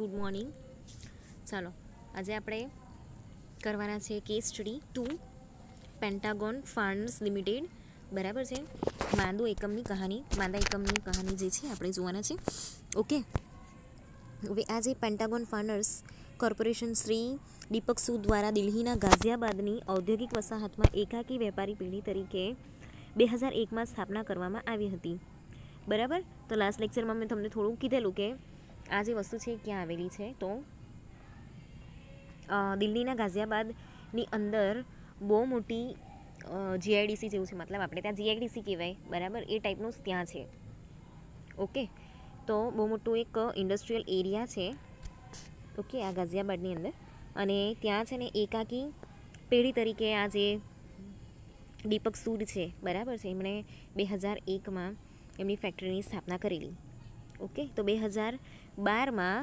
Good morning. ચાલો આજે આપણે કરવાના છે case study 2 pentagon farms limited. બરાબર છે. માંદા એકમની કહાની જે છે આપણે જોવાના છે. ઓકે, હવે આ જે પેન્ટાગોન ફાર્મર્સ કોર્પોરેશન શ્રી દીપક સૂદ દ્વારા દિલ્હીના ગાઝિયાબાદની ઔદ્યોગિક વસાહતમાં એકાકી વેપારી પેઢી તરીકે 2001માં સ્થાપના કરવામાં આવી હતી. બરાબર. તો લાસ્ટ લેક્ચરમાં મેં તમને થોડું કીધેલું કે આ જે વસ્તુ છે ક્યાં આવેલી છે, તો દિલ્હીના ગાઝિયાબાદની અંદર બહુ મોટી જીઆઈડીસી જેવું છે, મતલબ આપણે ત્યાં જીઆઈડીસી કહેવાય, બરાબર, એ ટાઈપનું ત્યાં છે. ઓકે, તો બહુ મોટું એક ઇન્ડસ્ટ્રીયલ એરિયા છે. ઓકે, આ ગાઝિયાબાદની અંદર, અને ત્યાં છે ને એકાકી પેઢી તરીકે આ જે દીપક સૂદ છે, બરાબર છે, એમણે 2001માં એમની ફેક્ટરીની સ્થાપના કરેલી. ઓકે, તો 2012માં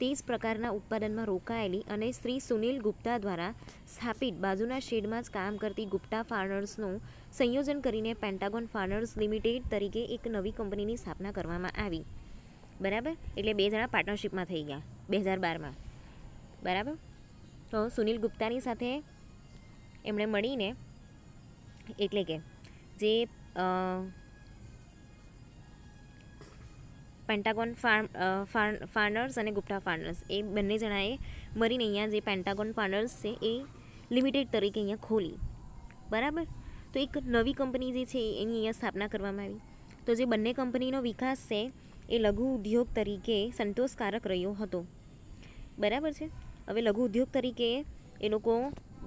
તે જ પ્રકારના ઉત્પાદનમાં રોકાયેલી અને શ્રી સુનિલ ગુપ્તા દ્વારા સ્થાપિત બાજુના શેડમાં જ કામ કરતી ગુપ્તા ફાર્મર્સનું સંયોજન કરીને પેન્ટાગોન ફાર્મર્સ લિમિટેડ તરીકે એક નવી કંપનીની સ્થાપના કરવામાં આવી. બરાબર, એટલે બે જણા પાર્ટનરશિપમાં થઈ ગયા 2012માં. બરાબર. તો સુનિલ ગુપ્તાની સાથે એમણે મળીને, એટલે કે જે પેન્ટાગોન ફાર્મર્સ અને ગુપ્તા ફાર્મર્સ એ બંને જણાએ મળીને અહીંયા જે પેન્ટાગોન ફાર્મર્સ છે એ લિમિટેડ તરીકે અહીંયા ખોલી. બરાબર. તો એક નવી કંપની જે છે એની અહીંયા સ્થાપના કરવામાં આવી. તો જે બંને કંપનીનો વિકાસ છે એ લઘુ ઉદ્યોગ તરીકે સંતોષકારક રહ્યો હતો. બરાબર છે. હવે લઘુ ઉદ્યોગ તરીકે એ લોકો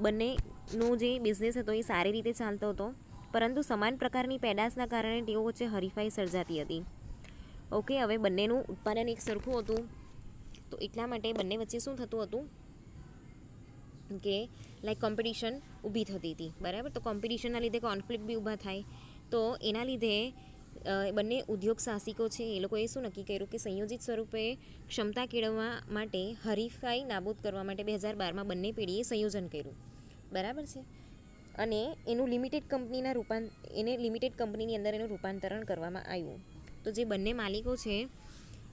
બંનેનો જે બિઝનેસ હતો એ સારી રીતે ચાલતો હતો, પરંતુ સમાન પ્રકારની પેદાશના કારણે તેઓ વચ્ચે હરીફાઈ સર્જાતી હતી. ઓકે, હવે બંનેનું ઉત્પાદન એક સરખું હતું, તો એટલા માટે બંને વચ્ચે શું થતું હતું કે લાઈક કોમ્પિટિશન ઊભી થતી હતી. બરાબર. તો કોમ્પિટિશનના લીધે કોન્ફ્લિક્ટ બી ઊભા થાય. તો એના લીધે બંને ઉદ્યોગ સાહસિકો છે એ લોકોએ શું નક્કી કર્યું કે સંયોજિત સ્વરૂપે ક્ષમતા કેળવવા માટે હરીફાઈ નાબૂદ કરવા માટે 2012માં બંને પેઢીએ સંયોજન કર્યું. બરાબર છે. અને એનું લિમિટેડ કંપનીની અંદર એનું રૂપાંતરણ કરવામાં આવ્યું. તો જે બંને માલિકો છે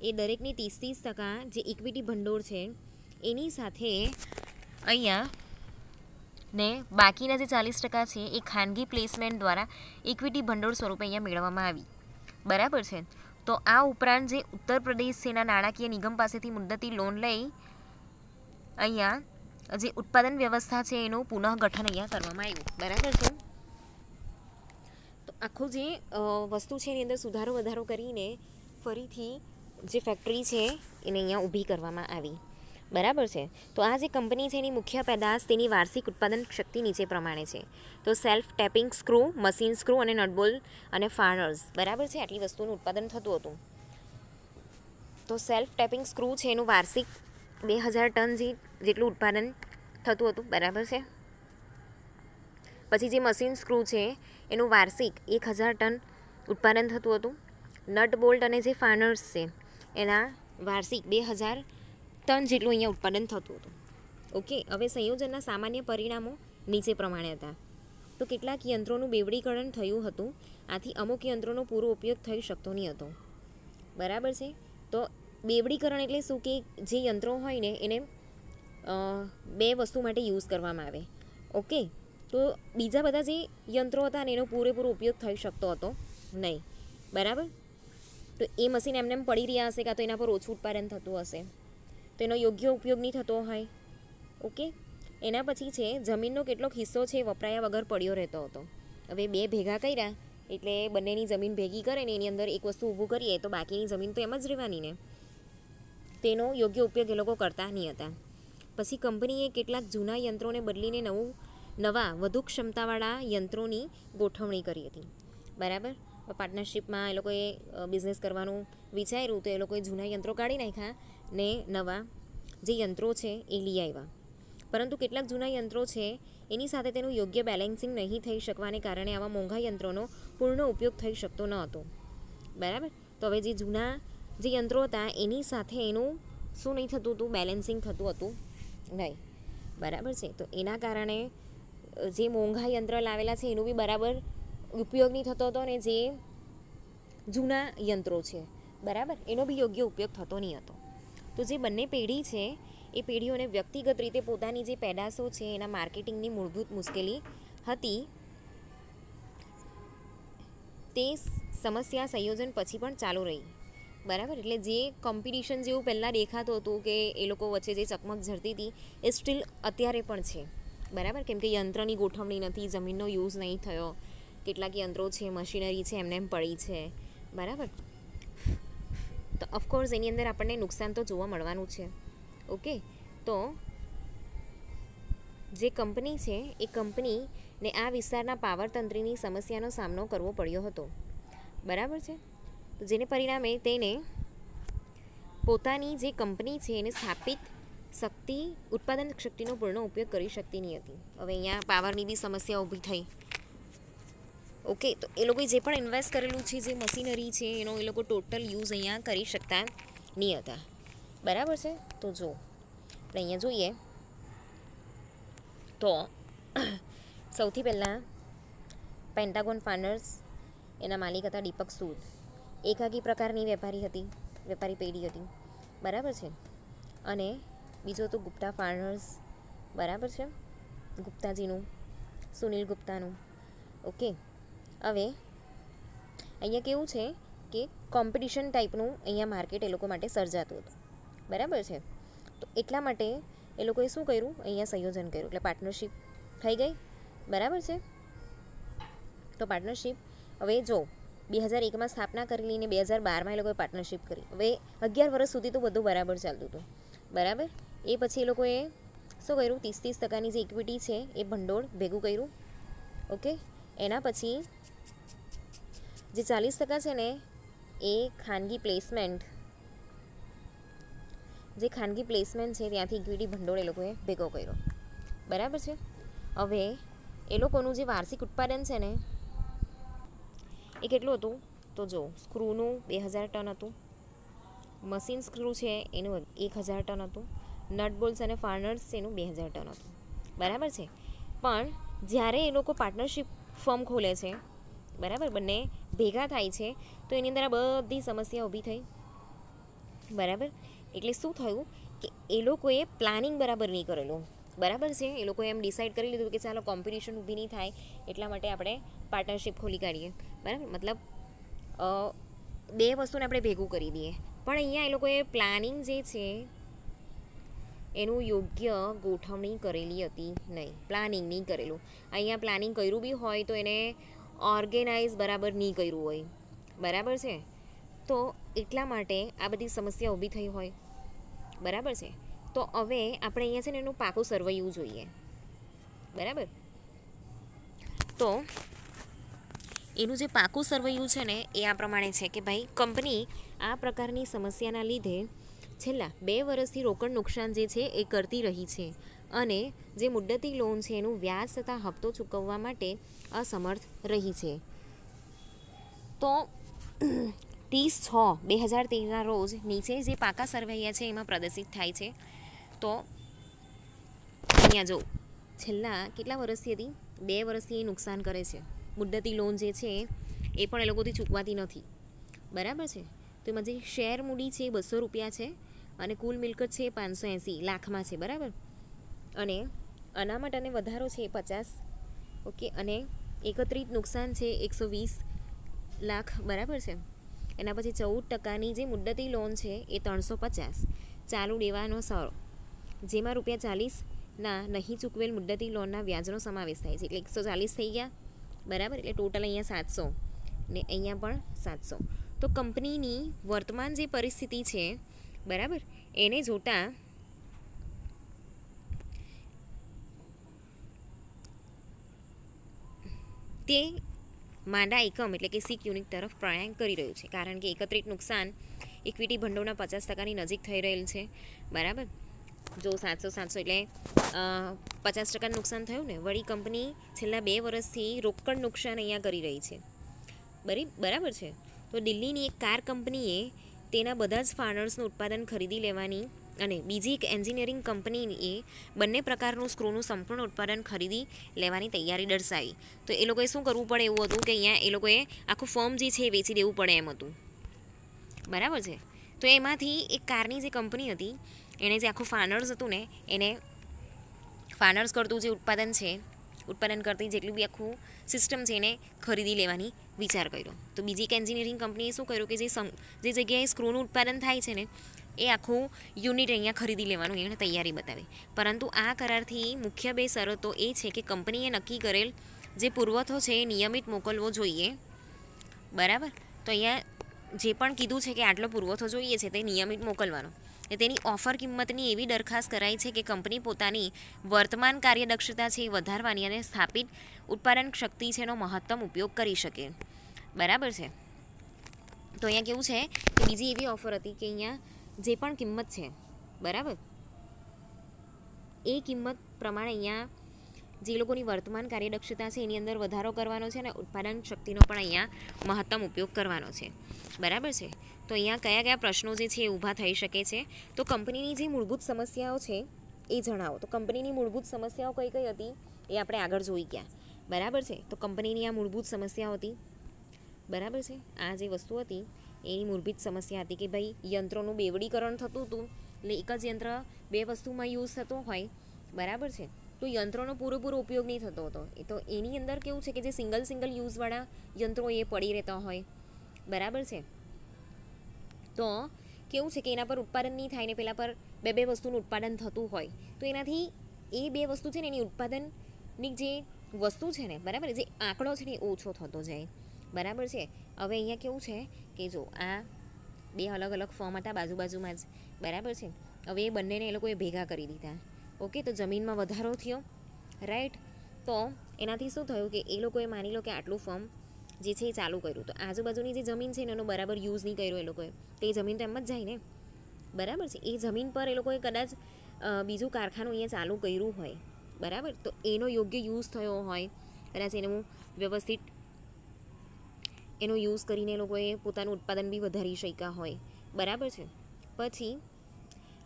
એ દરેકની 30% જે ઇક્વિટી ભંડોળ છે એની સાથે અહીંયા ને બાકીના જે 40% છે એ ખાનગી પ્લેસમેન્ટ દ્વારા ઇક્વિટી ભંડોળ સ્વરૂપે અહીંયા મેળવવામાં આવી. બરાબર છે. તો આ ઉપરાંત જે ઉત્તર પ્રદેશ સેના નાણાકીય નિગમ પાસેથી મુદ્દતી લોન લઈ અહીંયા જે ઉત્પાદન વ્યવસ્થા છે એનું પુનઃગઠન અહીંયા કરવામાં આવ્યું. બરાબર છે. તો આખું જે વસ્તુ છે એની અંદર સુધારો વધારો કરીને ફરીથી જે ફેક્ટરી છે એને અહીંયા ઊભી કરવામાં આવી. બરાબર છે. તો આ જે કંપની છે એની મુખ્ય પેદાશ તેની વાર્ષિક ઉત્પાદન શક્તિ નીચે પ્રમાણે છે. તો self tapping screw, machine screw અને નટબોલ અને ફાર્નર્સ. બરાબર છે. આટલી વસ્તુનું ઉત્પાદન થતું હતું. તો સેલ્ફ ટેપિંગ સ્ક્રૂ છે એનું વાર્ષિક 2000 ટન જેટલું ઉત્પાદન થતું હતું. બરાબર છે. પછી જે મશીન સ્ક્રૂ છે એનું વાર્ષિક 1000 ટન ઉત્પાદન થતું હતું. નટ બોલ્ટ અને જે ફાર્નર્સ છે એના વાર્ષિક 2000 ટન જેટલું અહીંયા ઉત્પાદન થતું હતું. ઓકે, હવે સંયોજનના સામાન્ય પરિણામો નીચે પ્રમાણે હતા. તો કેટલાક યંત્રોનું બેવડીકરણ થયું હતું. આથી અમુક યંત્રોનો પૂરો ઉપયોગ થઈ શકતો નહીં હતો. બરાબર છે. તો બેવડીકરણ એટલે શું કે જે યંત્રો હોય ને એને બે વસ્તુ માટે યુઝ કરવામાં આવે. ઓકે, તો બીજા બધા જે યંત્રો હતા ને એનો પૂરેપૂરો ઉપયોગ થઈ શકતો હતો નહીં. બરાબર. તો એ મશીન એમને પડી રહ્યા હશે, કાં તો એના પર ઓછું ઉત્પાદન થતું હશે, તો એનો યોગ્ય ઉપયોગ નહીં થતો હોય. ઓકે, એના પછી છે જમીનનો કેટલોક હિસ્સો છે વપરાયા વગર પડ્યો રહેતો હતો. હવે બે ભેગા કર્યા એટલે બંનેની જમીન ભેગી કરે ને એની અંદર એક વસ્તુ ઊભું કરીએ તો બાકીની જમીન તો એમ જ રહેવાની ને. તેનો યોગ્ય ઉપયોગ એ લોકો કરતા નહીં હતા. પછી કંપનીએ કેટલાક જૂના યંત્રોને બદલીને નવા વધુ ક્ષમતાવાળા યંત્રોની ગોઠવણી કરી હતી. બરાબર. પાર્ટનરશિપમાં એ લોકોએ બિઝનેસ કરવાનું વિચાર્યું, તો એ લોકોએ જૂના યંત્રો કાઢી નાખ્યા ને નવા જે યંત્રો છે એ લઈ આવ્યા. પરંતુ કેટલાક જૂના યંત્રો છે એની સાથે તેનું યોગ્ય બેલેન્સિંગ નહીં થઈ શકવાને કારણે આવા મોંઘા યંત્રોનો પૂર્ણ ઉપયોગ થઈ શકતો ન હતો. બરાબર. તો હવે જે જૂના જે યંત્રો હતા એની સાથે એનું શું નહીં થતું હતું, બેલેન્સિંગ થતું હતું નહીં. બરાબર છે. તો એના કારણે જે મોંઘા યંત્ર લાવેલા છે એનું બી બરાબર ઉપયોગ નહીં થતો હતો, અને જે જૂના યંત્રો છે બરાબર એનો બી યોગ્ય ઉપયોગ થતો નહીં હતો. તો જે બંને પેઢી છે એ પેઢીઓને વ્યક્તિગત રીતે પોતાની જે પેદાશો છે એના માર્કેટિંગની મૂળભૂત મુશ્કેલી હતી, તે સમસ્યા સંયોજન પછી પણ ચાલુ રહી. બરાબર, એટલે જે કોમ્પિટિશન જેવું પહેલાં દેખાતું હતું કે એ લોકો વચ્ચે જે ચકમક ઝરતી હતી એ સ્ટીલ અત્યારે પણ છે. બરાબર, કેમ કે યંત્રની ગોઠવણી નથી, જમીનનો યુઝ નહીં થયો, કેટલાક યંત્રો છે, મશીનરી છે, એમને એમ પડી છે. બરાબર, તો ઓફકોર્સ એની અંદર આપણને નુકસાન તો જોવા મળવાનું છે. ઓકે, તો જે કંપની છે એ કંપનીને આ વિસ્તારના પાવર તંત્રની સમસ્યાનો સામનો કરવો પડ્યો હતો. બરાબર છે, તો જેને પરિણામે તેને પોતાની જે કંપની છે એને સ્થાપિત શક્તિ, ઉત્પાદન શક્તિનો પૂર્ણ ઉપયોગ કરી શકતી નહીં હતી. હવે અહીંયા પાવરની બી સમસ્યા ઊભી થઈ. ઓકે, તો એ લોકોએ જે પણ ઇન્વેસ્ટ કરેલું છે, જે મશીનરી છે, એનો એ લોકો ટોટલ યુઝ અહીંયા કરી શકતા નહીં હતા. બરાબર છે, તો જો આપણે અહીંયા જોઈએ તો સૌથી પહેલાં પેન્ટાગોન ફાર્નર્સ, એના માલિક હતા દીપક સૂદ. એકાકી પ્રકારની વેપારી પેઢી હતી. બરાબર છે, અને બીજો તો ગુપ્તા ફાર્નર્સ. બરાબર છે, ગુપ્તાજીનું, સુનિલ ગુપ્તાનું. ઓકે, હવે અહીંયા કેવું છે કે કોમ્પિટિશન ટાઈપનું અહીંયા માર્કેટ એ લોકો માટે સર્જાતું હતું. બરાબર છે, તો એટલા માટે એ લોકોએ શું કર્યું, અહીંયા સંયોજન કર્યું, એટલે પાર્ટનરશિપ થઈ ગઈ. બરાબર છે, તો પાર્ટનરશિપ હવે જો 2001માં સ્થાપના કરી લઈને 2012માં એ લોકોએ પાર્ટનરશિપ કરી. હવે 11 વર્ષ સુધી તો બધું બરાબર ચાલતું હતું. બરાબર, એ પછી એ લોકોએ શું કર્યું, 30% જે ઇક્વિટી છે એ ભંડોળ ભેગું કર્યું. ઓકે, એના પછી જે 40% છે ને એ ખાનગી પ્લેસમેન્ટ છે ત્યાંથી ઇક્વિટી ભંડોળ એ લોકોએ ભેગો કર્યો. બરાબર છે, હવે એ લોકોનું જે વાર્ષિક ઉત્પાદન છે ને એ કેટલું હતું, તો જો સ્ક્રૂનું 2000 ટન હતું, મશીન સ્ક્રૂ છે એનું 1000 ટન હતું, નટ બોલ્ટ્સ અને ફાર્નર્સ એનું 2000 ટન હતું. બરાબર છે, પણ જ્યારે એ લોકો પાર્ટનરશિપ ફર્મ ખોલે છે, બરાબર, બંને ભેગા થાય છે, તો એની અંદર આ બધી સમસ્યા ઊભી થઈ. બરાબર, એટલે શું થયું કે એ લોકોએ પ્લાનિંગ બરાબર નહીં કરેલું. બરાબર છે, એ લોકોએ એમ ડિસાઇડ કરી લીધું કે ચાલો કોમ્પિટિશન ઊભી નહીં થાય એટલા માટે આપણે પાર્ટનરશિપ ખોલી કાઢીએ. બરાબર, મતલબ બે વસ્તુને આપણે ભેગું કરી દઈએ. પણ અહીંયા એ લોકોએ પ્લાનિંગ જે છે એનું યોગ્ય ગોઠવણી કરેલી હતી નહીં, પ્લાનિંગ નહીં કરેલું. અહીંયા પ્લાનિંગ કર્યું બી હોય તો એને ઓર્ગેનાઇઝ બરાબર નહીં કર્યું હોય. બરાબર છે, તો એટલા માટે આ બધી સમસ્યા ઊભી થઈ હોય. બરાબર છે, તો હવે આપણે અહીંયા છે ને એનું પાકું સર્વૈયું જોઈએ. બરાબર, તો એનું જે પાકું સર્વૈયું છે ને એ આ પ્રમાણે છે કે ભાઈ કંપની આ પ્રકારની સમસ્યાના લીધે છેલ્લા 2 વર્ષથી રોકડ નુકસાન જે છે એ કરતી રહી છે અને જે મુદ્દતી લોન છે એનું વ્યાજ તથા હપ્તો ચૂકવવા માટે અસમર્થ રહી છે. તો 30/6/2013ના રોજ નીચે જે પાકા સર્વૈયા છે એમાં પ્રદર્શિત થાય છે. તો અહીંયા જો છેલ્લા કેટલા વર્ષથી હતી, 2 વર્ષથી એ નુકસાન કરે છે. મુદ્દતી લોન જે છે એ પણ એ લોકોથી ચૂકવાતી નથી. બરાબર છે, તો એમાં જે શેર મૂડી છે 200 રૂપિયા છે અને કુલ મિલકત છે 580 લાખમાં છે. બરાબર, અને અનામત અને વધારો છે 50. ઓકે, અને એકત્રિત નુકસાન છે 120 લાખ. બરાબર છે, એના પછી 14% જે મુદ્દતી લોન છે એ 350. ચાલુ દેવાનો સરો જેમાં ₹40ના નહીં ચૂકવેલ મુદ્દતી લોનના વ્યાજનો સમાવેશ થાય છે, એટલે 140 થઈ ગયા. બરાબર, એટલે ટોટલ અહીંયા 700 ને અહીંયા પણ 700. તો કંપનીની વર્તમાન જે પરિસ્થિતિ છે, બરાબર, એને જોતા તે માંડા એકમ એટલે કે સિક યુનિટ તરફ પ્રયાણ કરી રહ્યું છે, કારણ કે એકત્રિત નુકસાન ઇક્વિટી ભંડોળના 50%ની નજીક થઈ રહેલ છે. બરાબર, જો 700 એટલે 50% નુકસાન થયું ને. વળી કંપની છેલ્લા 2 વર્ષથી રોકડ નુકસાન અહીંયા કરી રહી છે. બરાબર છે, તો દિલ્હીની એક કાર કંપનીએ તેના બધા જ ફાર્નર્સનું ઉત્પાદન ખરીદી લેવાની અને બીજી એક એન્જિનિયરિંગ કંપનીએ બંને પ્રકારનું સ્ક્રૂનું સંપૂર્ણ ઉત્પાદન ખરીદી લેવાની તૈયારી દર્શાવી. તો એ લોકોએ શું કરવું પડે એવું હતું કે અહીંયા એ લોકોએ આખું ફર્મ જે છે એ વેચી દેવું પડે એમ હતું. બરાબર છે, તો એમાંથી એક કારની જે કંપની હતી એણે જે આખું ફાનર્સ હતું ને એને ફાનર્સ કરતું જે ઉત્પાદન કરતી જેટલું બી આખું સિસ્ટમ છે એને ખરીદી લેવાની વિચાર કર્યો. તો બીજી એક એન્જિનિયરિંગ કંપનીએ શું કર્યું કે જે જગ્યાએ સ્ક્રૂનું ઉત્પાદન થાય છે ને એ આખું યુનિટ અહીંયા ખરીદી લેવાનું એને તૈયારી બતાવી. પરંતુ આ કરારથી મુખ્ય 2 શરતો એ છે કે કંપનીએ નક્કી કરેલ જે પુરવઠો છે એ નિયમિત મોકલવો જોઈએ. બરાબર. તો અહીંયા જે પણ કીધું છે કે આટલો પુરવઠો જોઈએ છે તે નિયમિત મોકલવાનો. તેની ઓફર કિંમતની એવી દરખાસ્ત કરાઈ છે કે કંપની પોતાની વર્તમાન કાર્યદક્ષતા છે એ વધારવાની અને સ્થાપિત ઉત્પાદન શક્તિ છે એનો મહત્તમ ઉપયોગ કરી શકે. બરાબર છે. તો અહીંયા કેવું છે કે બીજી એવી ઓફર હતી કે અહીંયા જે પણ કિંમત છે બરાબર એ કિંમત પ્રમાણે અહીંયા જે લોકોની વર્તમાન કાર્યદક્ષતા છે એની અંદર વધારો કરવાનો છે અને ઉત્પાદન શક્તિનો પણ અહીંયા મહત્તમ ઉપયોગ કરવાનો છે. બરાબર છે. તો અહીંયા કયા કયા પ્રશ્નો જે છે એ ઊભા થઈ શકે છે. તો કંપનીની જે મૂળભૂત સમસ્યાઓ છે એ જણાવો. તો કંપનીની મૂળભૂત સમસ્યાઓ કઈ કઈ હતી એ આપણે આગળ જોઈ ગયા. બરાબર છે. તો કંપનીની આ મૂળભૂત સમસ્યાઓ હતી. બરાબર છે. આ જે વસ્તુ હતી એની મૂળભૂત સમસ્યા હતી કે ભાઈ યંત્રોનું બેવડીકરણ થતું હતું. એટલે એક જ યંત્ર 2 વસ્તુમાં યુઝ થતો હોય. બરાબર છે. તો યંત્રોનો પૂરેપૂરો ઉપયોગ નહીં થતો હતો. એ તો એની અંદર કેવું છે કે જે સિંગલ યુઝવાળા યંત્રો એ પડી રહેતા હોય. બરાબર છે. તો કેવું છે કે એના પર ઉત્પાદન નહીં થાય ને પેલા પર 2 વસ્તુનું ઉત્પાદન થતું હોય. તો એનાથી એ 2 વસ્તુ છે ને એની ઉત્પાદનની જે વસ્તુ છે ને બરાબર જે આંકડો છે ને એ ઓછો થતો જાય. બરાબર છે. હવે અહીંયા કેવું છે કે જો આ 2 અલગ અલગ ફોર્મ હતા બાજુમાં જ. બરાબર છે. હવે એ બંનેને એ લોકોએ ભેગા કરી દીધા. ઓકે. તો જમીનમાં વધારો થયો. રાઈટ. તો એનાથી શું થયું કે એ લોકોએ માની લો કે આટલું ફોર્મ જે છે એ ચાલુ કર્યું. તો આજુબાજુની જે જમીન છે ને એનો બરાબર યુઝ નહીં કર્યો એ લોકોએ. તો એ જમીન તો એમ જ જાય ને. બરાબર છે. એ જમીન પર એ લોકોએ કદાચ બીજું કારખાનું અહીંયા ચાલુ કર્યું હોય. બરાબર. તો એનો યોગ્ય યુઝ થયો હોય. કદાચ એનું વ્યવસ્થિત એનો યુઝ કરીને એ લોકોએ પોતાનું ઉત્પાદન બી વધારી શક્યા હોય. બરાબર છે. પછી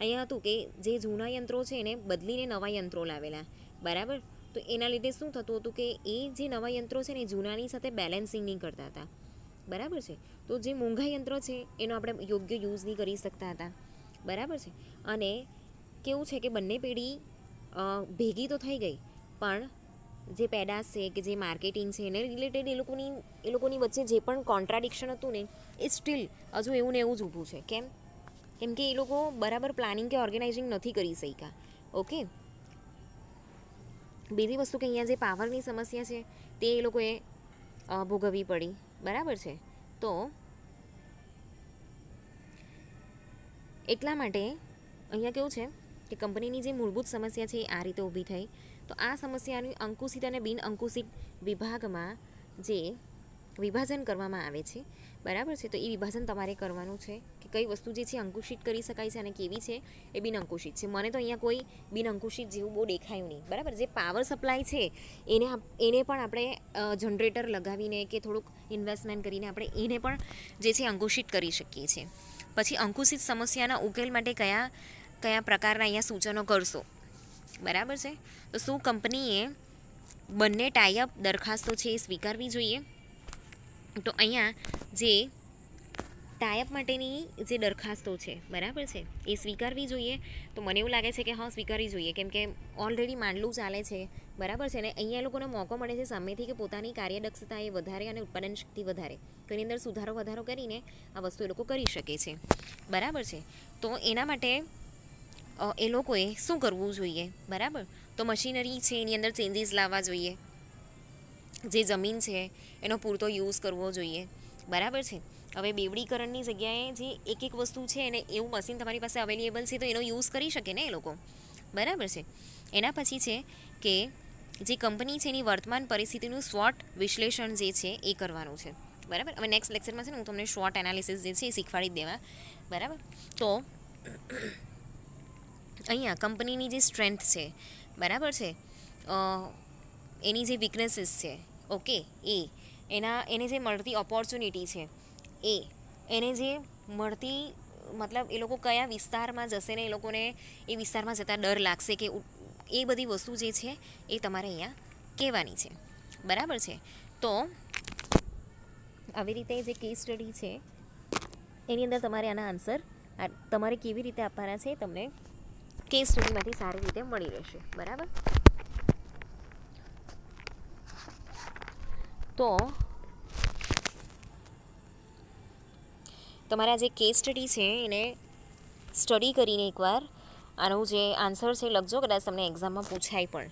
અહીંયા હતું કે જે જૂના યંત્રો છે એને બદલીને નવા યંત્રો લાવેલા. બરાબર. તો એના લીધે શું થતું હતું કે એ જે નવા યંત્રો છે ને એ જૂનાની સાથે બેલેન્સિંગ નહીં કરતા હતા. બરાબર છે. તો જે મોંઘા યંત્રો છે એનો આપણે યોગ્ય યુઝ નહીં કરી શકતા હતા. બરાબર છે. અને કેવું છે કે બંને પેઢી ભેગી તો થઈ ગઈ પણ જે પેદાશ છે કે જે માર્કેટિંગ છે એને રિલેટેડ એ લોકોની વચ્ચે જે પણ કોન્ટ્રાડિક્શન હતું ને એ સ્ટીલ હજુ એવું ને એવું જ ઊભું છે. કેમ કે એ લોકો બરાબર પ્લાનિંગ કે ઓર્ગેનાઇઝિંગ નથી કરી શક્યા. ઓકે. બીજી વસ્તુ કે અહીંયા જે પાવરની સમસ્યા છે તે એ લોકોએ ભોગવવી પડી. બરાબર છે. તો એટલા માટે અહીંયા કેવું છે કે કંપનીની જે મૂળભૂત સમસ્યા છે એ આ રીતે ઊભી થઈ. તો આ સમસ્યાનું અંકુશિત અને બિન અંકુશિત વિભાગમાં જે વિભાજન કરવામાં આવે છે. બરાબર છે. તો એ વિભાજન તમારે કરવાનું છે કે કઈ વસ્તુ જે છે અંકુશિત કરી શકાય છે અને કેવી છે એ બિન અંકુશિત છે. મને તો અહીંયા કોઈ બિન અંકુશિત જેવું બહુ દેખાયું નહીં. બરાબર. જે પાવર સપ્લાય છે એને પણ આપણે જનરેટર લગાવીને કે થોડુંક ઇન્વેસ્ટમેન્ટ કરીને આપણે એને પણ જે છે અંકુશિત કરી શકીએ છીએ. પછી અંકુશિત સમસ્યાના ઉકેલ માટે કયા પ્રકારના અહીંયા સૂચનો કરશો. બરાબર છે. તો શું કંપનીએ બંને ટાઈઅપ દરખાસ્તો છે એ સ્વીકારવી જોઈએ. તો અહીંયા જે ટાઈઅપ માટેની જે દરખાસ્તો છે બરાબર છે એ સ્વીકારવી જોઈએ. તો મને એવું લાગે છે કે હા સ્વીકારવી જોઈએ. કેમ કે ઓલરેડી માંડલું ચાલે છે. બરાબર છે. ને અહીંયા એ લોકોને મોકો મળે છે સામેથી કે પોતાની કાર્યદક્ષતા એ વધારે અને ઉત્પાદન શક્તિ વધારે. તો એની અંદર વધારો કરીને આ વસ્તુ એ લોકો કરી શકે છે. બરાબર છે. તો એના માટે એ લોકોએ શું કરવું જોઈએ. બરાબર. તો મશીનરી છે એની અંદર ચેન્જીસ લાવવા જોઈએ. જે જમીન છે એનો પૂરતો યુઝ કરવો જોઈએ. બરાબર છે. હવે બેવડીકરણની જગ્યાએ જે એક વસ્તુ છે એને એવું મશીન તમારી પાસે અવેલેબલ છે તો એનો યુઝ કરી શકે ને એ લોકો. બરાબર છે. એના પછી છે કે જે કંપની છે એની વર્તમાન પરિસ્થિતિનું SWOT વિશ્લેષણ જે છે એ કરવાનું છે. બરાબર. હવે નેક્સ્ટ લેક્ચરમાં છે ને હું તમને SWOT એનાલિસિસ જે છે એ શીખવાડી દેવા. બરાબર. તો અહીંયા કંપનીની જે સ્ટ્રેન્થ છે બરાબર છે એની જે વીકનેસીસ છે ઓકે એને જે મળતી ઓપોર્ચ્યુનિટી છે એને જે મળતી મતલબ એ લોકો કયા વિસ્તારમાં જશે ને એ લોકોને એ વિસ્તારમાં જતાં ડર લાગશે કે એ બધી વસ્તુ જે છે એ તમારે અહીંયા કહેવાની છે. બરાબર છે. તો આવી રીતે જે કેસ સ્ટડી છે એની અંદર તમારે આના આન્સર તમારે કેવી રીતે આપવાના છે તમને કેસ સ્ટડીમાંથી સારી રીતે મળી રહેશે. બરાબર. તો તમારા જે કેસ સ્ટડી છે એને સ્ટડી કરીને એકવાર આનું જે આન્સર છે લખજો, કદાચ તમને એક્ઝામમાં પૂછાય પણ.